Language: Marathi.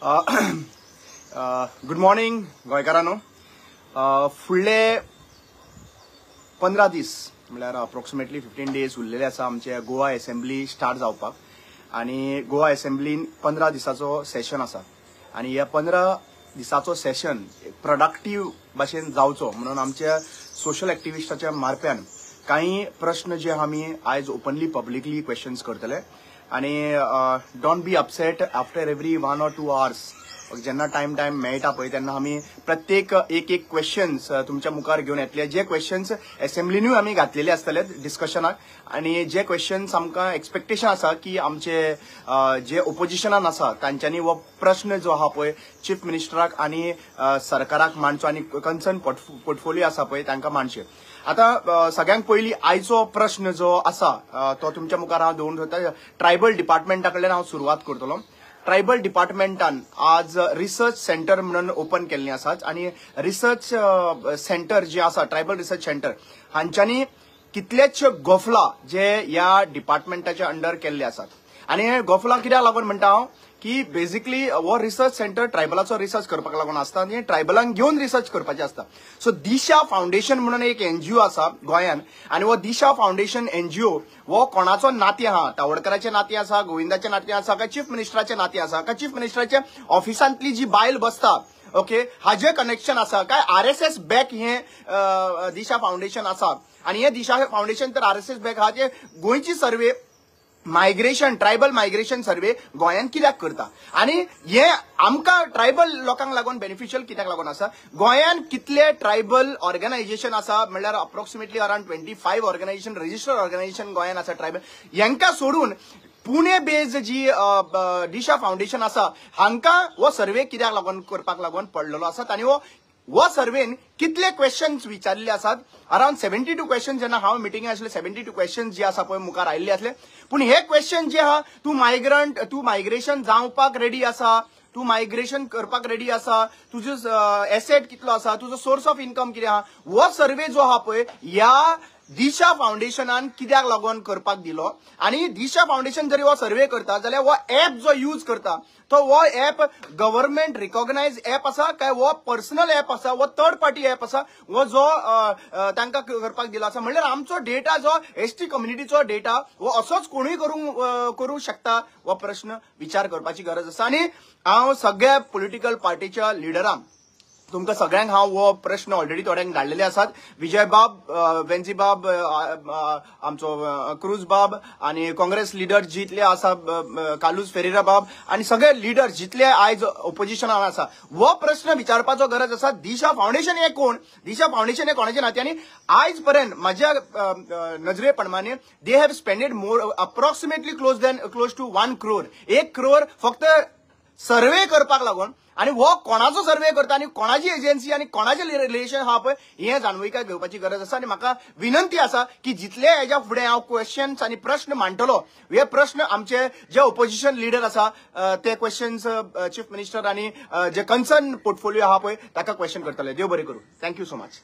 Good morning गोंयकारांनो. फुडले 15 दीस म्हळ्यार अप्रोक्सिमेटली 15 डेज उरलेले आसा आमचे गोवा असेंब्ली स्टार्ट जावपाक. आणि गोवा असेंब्लीन 15 दिसाचो सेशन आसा आणि ह्या 15 दिसाचो सेशन प्रोडक्टिव्ह भाशेन जावचो म्हणून आमच्या सोशल एक्टिविस्टाच्या मार्फ्यान काही प्रश्न जे आमी आयज ओपनली पब्लिकली क्वेश्चन्स करतले. आणि don't be upset after every 1 or 2 hours जेन्ना टाइम मेळटा पळय तेन्ना आमी प्रत्येक एक क्वेश्चन्स तुमच्या मुखार घेवन येतले. जे क्वेश्चन्स असेंब्लीनूय आमी घातलेले आसतले डिस्कशनाक आणि जे क्वेश्चन्स आमकां एक्सपेक्टेशन आसा की आमचे जे ओपोजिशनान आसा तांच्यांनी हो प्रश्न जो आहा पळय चीफ मिनिस्टराक आणि सरकाराक मांडचो आणि कन्सर्न पोर्टफोलियो आसा पळय तांकां मांडचे. आता सगळ्यांत पयली आयचो प्रश्न जो आसा तो तुमच्या मुखार हांव दवरून दवरता. ट्रायबल डिपार्टमेंटा कडल्यान हांव सुरवात करतलो. ट्रायबल डिपार्टमेंटान आज रिसर्च सेंटर म्हणून ओपन केल्ली आसात आणि रिसर्च सेंटर जे आसा ट्रायबल रिसर्च सेंटर हांच्यांनी कितलेशे गोफला जे ह्या डिपार्टमेंटाच्या अंडर केल्ले आसात. आणि हे गोफला कित्याक लागून म्हणटा हांव की बेसिकली हो रिसर्च सेंटर ट्रायबलाचो रिसर्च करपाक लागून आसता आणि ट्रायबलांक घेवन रिसर्च करपाचें आसता. सो दिशा फाउंडेशन म्हणून एक एनजीओ आसा गोंयान आणि हो दिशा फाउंडेशन एनजीओ हो कोणाचो नाते आहा, तावडकराचे नाते आसा, गोविंदाचे नाते आसा काय चीफ मिनिस्टराचे नाते आसा काय चीफ मिनिस्टराच्या ऑफिसांतली जी बायल बसता ओके हाजे कनेक्शन आसा काय आरएसएस बॅक हे दिशा फाउंडेशन आसा. आणि हे दिशा फाउंडेशन तर आरएसएस बॅक हा जे गोंयची सर्वे मायग्रेशन ट्रायबल मायग्रेशन सर्वे गोंयान कित्याक करता आणि हे आमकां ट्रायबल लोकांक लागून बेनिफिशियल कित्याक लागून आसा. गोंयान कितले ट्रायबल ऑर्गनायझेशन आसा म्हणल्यार approximately around 25 organisation registered organisation गोंयान आसा ट्रायबल. हांकां सोडून पुणे बेस्ड जी दिशा फाउंडेशन आसा हांकां हो सर्वे कित्याक लागून करपाक लागून पडलेलो आसा. आणि हो सर्वेन कितले क्वेश्चन्स विचारले आसात. अराउंड 72 क्वेश्चन्स जेन्ना हांव मिटिंगाक आसले 72 क्वेश्चन्स जे आसा पळय मुखार आयिल्ले आसले. पूण हे क्वेश्चन जे आहा तूं मायग्रेशन जावपाक रेडी आसा, तूं मायग्रेशन करपाक रेडी आसा, तुजो एसेट कितलो आसा, तुजो सोर्स ऑफ इन्कम कितें आहा, हो सर्वे जो आहा पळय ह्या दिशा फाउंडेशनान कित्याक लागून करपाक दिलो. आणि दिशा फाउंडेशन जरी हो सर्वे करता जाल्यार हो ऍप जो यूज करता तो हो ऍप गव्हर्नमेंट रिकॉग्नायज ऍप आसा काय हो पर्सनल ऍप आसा, हो थर्ड पार्टी ऍप आसा, हो जो तांकां करपाक दिलो आसा. म्हणल्यार आमचो डेटा जो एसटी कम्युनिटीचो डेटा हो असोच कोणूय करूंक शकता हो प्रश्न विचार करपाची गरज आसा. आणि हांव सगळ्या पॉलिटिकल पार्टीच्या लिडरांक तुमकां सगळ्यांक हांव हो प्रश्न ऑलरेडी थोड्यांक धाडलेले आसात. विजय बाब, वेंजी बाब, आमचो क्रूज बाब आणि काँग्रेस लिडर जितले आसा कालूज फेरेरा बाब आणि सगळे लिडर जितले आयज ओपोजिशनान आसा हो प्रश्न विचारपाचो गरज आसा. दिशा फाउंडेशन हे कोण, दिशा फाउंडेशन हे कोणाच्या नात्यानी आयज पर्यंत म्हाज्या नजरे प्रमाणे they have spended more approximately close to 1 crore 1 crore फक्त सर्वे करपाक लागून. आणि हो कोणाचो सर्वे करता आणि कोणाची एजन्सी आणि कोणाचे रिलेशन हा पळय हे जाणविकाय घेवपाची गरज आसा. आणि म्हाका विनंती आसा की जितले हेच्या फुडें हांव क्वेश्चन्स आणि प्रश्न मांडटलो हे प्रश्न आमचे जे ओपोजिशन लिडर आसा ते क्वेश्चन्स चीफ मिनिस्टर आणि जे कन्सर्न पोर्टफोलियो आहा पळय ताका क्वेश्चन करतले. देव बरें करूं. Thank you so much.